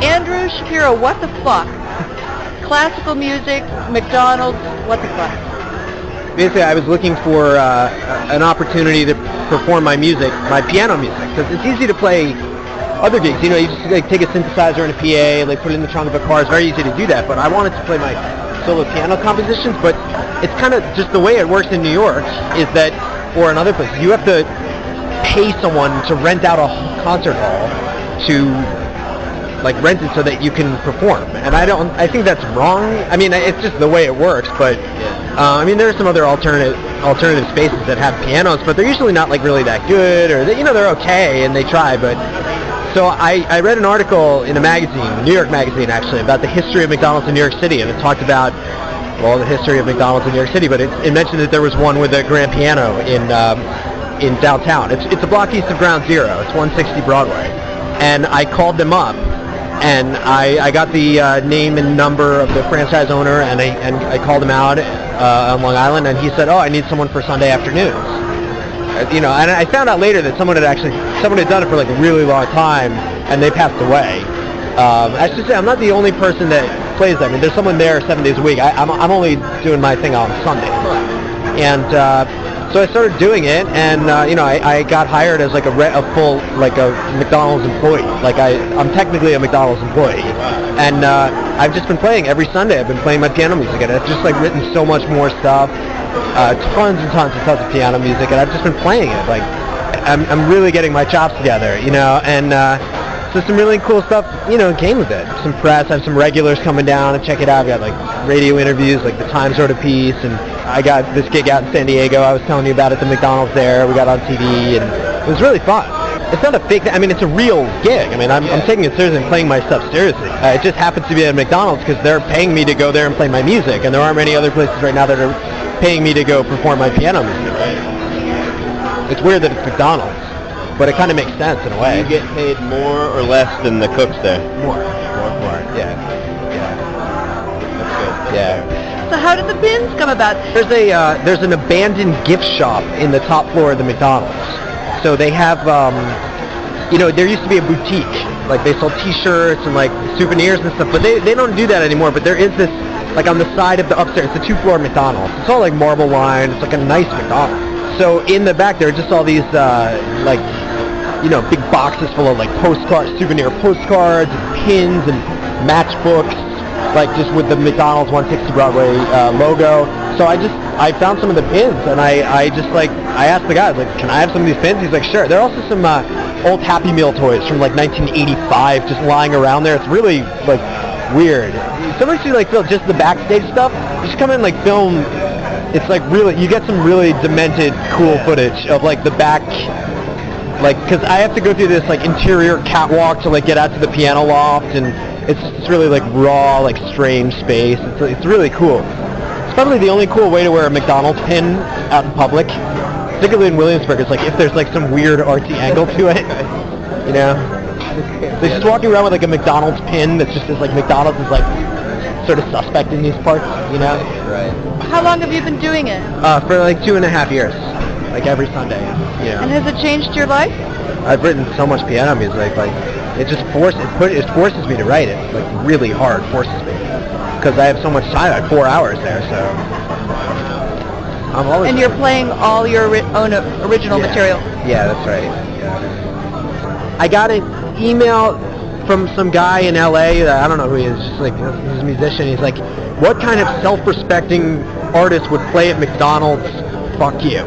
Andrew Shapiro, what the fuck? Classical music, McDonald's, what the fuck? Basically, I was looking for an opportunity to perform my music, my piano music, because it's easy to play other gigs. You know, you just like, take a synthesizer and a PA, like put it in the trunk of a car. It's very easy to do that. But I wanted to play my solo piano compositions. But it's kind of just the way it works in New York is that, or in other places, you have to pay someone to rent out a concert hall to like rent it so that you can perform. And I think that's wrong. I mean, it's just the way it works. But I mean, there are some other alternative spaces that have pianos, but they're usually not like really that good, or they're okay and they try. But so I read an article in a magazine, New York Magazine actually, about the history of McDonald's in New York City, and it talked about the history of McDonald's in New York City. But it mentioned that there was one with a grand piano in downtown. It's a block east of Ground Zero. It's 160 Broadway, and I called them up. And I got the name and number of the franchise owner, and I called him out on Long Island, and he said, "Oh, I need someone for Sunday afternoons." And I found out later that someone had done it for like a really long time, and they passed away. I should say I'm not the only person that plays that. I mean, there's someone there 7 days a week. I'm only doing my thing on Sunday, and so I started doing it, and I got hired as like a full like a McDonald's employee. Like I'm technically a McDonald's employee, and I've just been playing every Sunday. I've been playing my piano music, and I've just like written so much more stuff, tons and tons of piano music, and I've just been playing it. Like I'm really getting my chops together, and so some really cool stuff, came with it. Some press, I have some regulars coming down and check it out. We got like radio interviews, like the Times wrote a piece, and I got this gig out in San Diego. I was telling you about it, the McDonald's there. We got on TV, and it was really fun. It's not a fake thing. I mean, it's a real gig. I mean, I'm taking it seriously and playing my stuff seriously. It just happens to be at McDonald's because they're paying me to go there and play my music, and there aren't many other places right now that are paying me to go perform my piano music. It's weird that it's McDonald's, but it kind of makes sense in a way. You get paid more or less than the cooks there? More. Yeah. That's good. Yeah. So how did the pins come about? There's an abandoned gift shop in the top floor of the McDonald's. So they have, there used to be a boutique. Like they sell T-shirts and like souvenirs and stuff, but they don't do that anymore. But there is this, like on the side of the upstairs, it's a 2-floor McDonald's. It's all like marble lined. It's like a nice McDonald's. So in the back there are just all these big boxes full of like postcards, souvenir postcards, and pins and matchbooks, like just with the McDonald's 160 Broadway logo. So I found some of the pins, and I asked the guy, like, can I have some of these pins? He's like, sure. There are also some old Happy Meal toys from like 1985 just lying around there. It's really like weird. Sometimes you like film just the backstage stuff. You just come in and like film. It's like really, you get some really demented, cool footage of like the back, like, because I have to go through this like interior catwalk to like get out to the piano loft, and it's just really like raw, like strange space. It's really cool. It's probably the only cool way to wear a McDonald's pin out in public, particularly in Williamsburg. It's like if there's like some weird artsy angle to it, They're just walking around with like a McDonald's pin that's just this like McDonald's is like sort of suspect in these parts, Right. How long have you been doing it? For like 2.5 years, like every Sunday. And has it changed your life? I've written so much piano music, like it just forces me to write it, like really hard forces me, because I have so much time. I have 4 hours there, so I'm always. And you're playing all your own original material. Yeah, that's right. I got an email from some guy in LA, I don't know who he is, just like, he's a musician. He's like, what kind of self-respecting artist would play at McDonald's? Fuck you.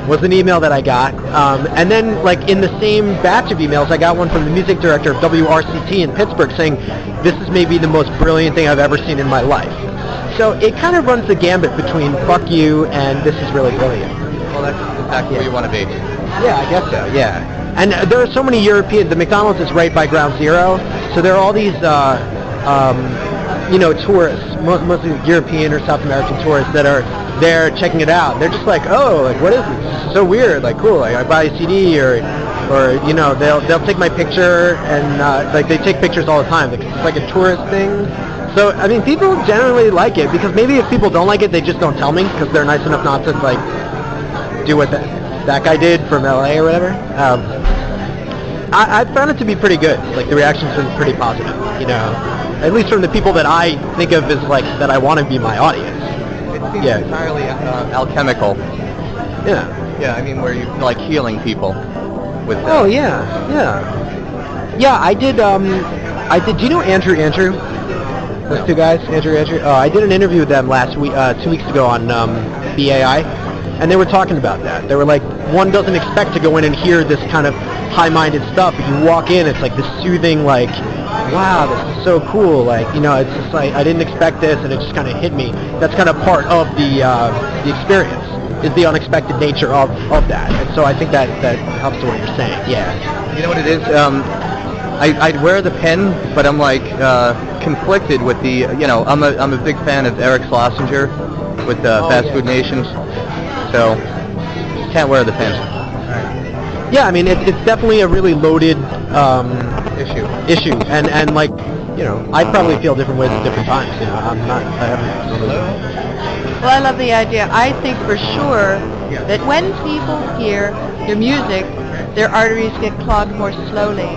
Was an email that I got. And then, like, in the same batch of emails, I got one from the music director of WRCT in Pittsburgh saying, this is maybe the most brilliant thing I've ever seen in my life. So it kind of runs the gambit between fuck you and this is really brilliant. Well, that's exactly where you want to be. Yeah, I guess so, yeah. And there are so many the McDonald's is right by Ground Zero, so there are all these, tourists, mostly European or South American tourists that are there checking it out. They're just like, oh, like, what is this? It's so weird, like, cool, like, I buy a CD, or they'll take my picture, and, like, they take pictures all the time. Like, it's like a tourist thing. So, I mean, people generally like it, because maybe if people don't like it, they just don't tell me, because they're nice enough not to, like, do what that guy did from LA or whatever. I found it to be pretty good. Like the reaction's been pretty positive. You know, at least from the people that I think of as like that I want to be my audience. It seems entirely alchemical. Yeah. Yeah, I mean where you like healing people with. Oh yeah. Yeah, I did. Do you know Andrew? Those two guys, Andrew. I did an interview with them last week, 2 weeks ago on BAI, and they were talking about that. They were like, one doesn't expect to go in and hear this kind of high-minded stuff. If you walk in, it's like this soothing, like, wow, this is so cool. Like, you know, it's just like I didn't expect this, and it just kind of hit me. That's kind of part of the experience. Is the unexpected nature of that, and so I think that helps to what you're saying. Yeah. You know what it is? I'd wear the pen, but I'm like conflicted with the. You know, I'm a big fan of Eric Schlesinger with Fast Food Nation, so can't wear the pen. Yeah, I mean it's definitely a really loaded issue, and like, you know, I probably feel different ways at different times. You know, I haven't. Well, I love the idea. I think for sure that when people hear your music, their arteries get clogged more slowly.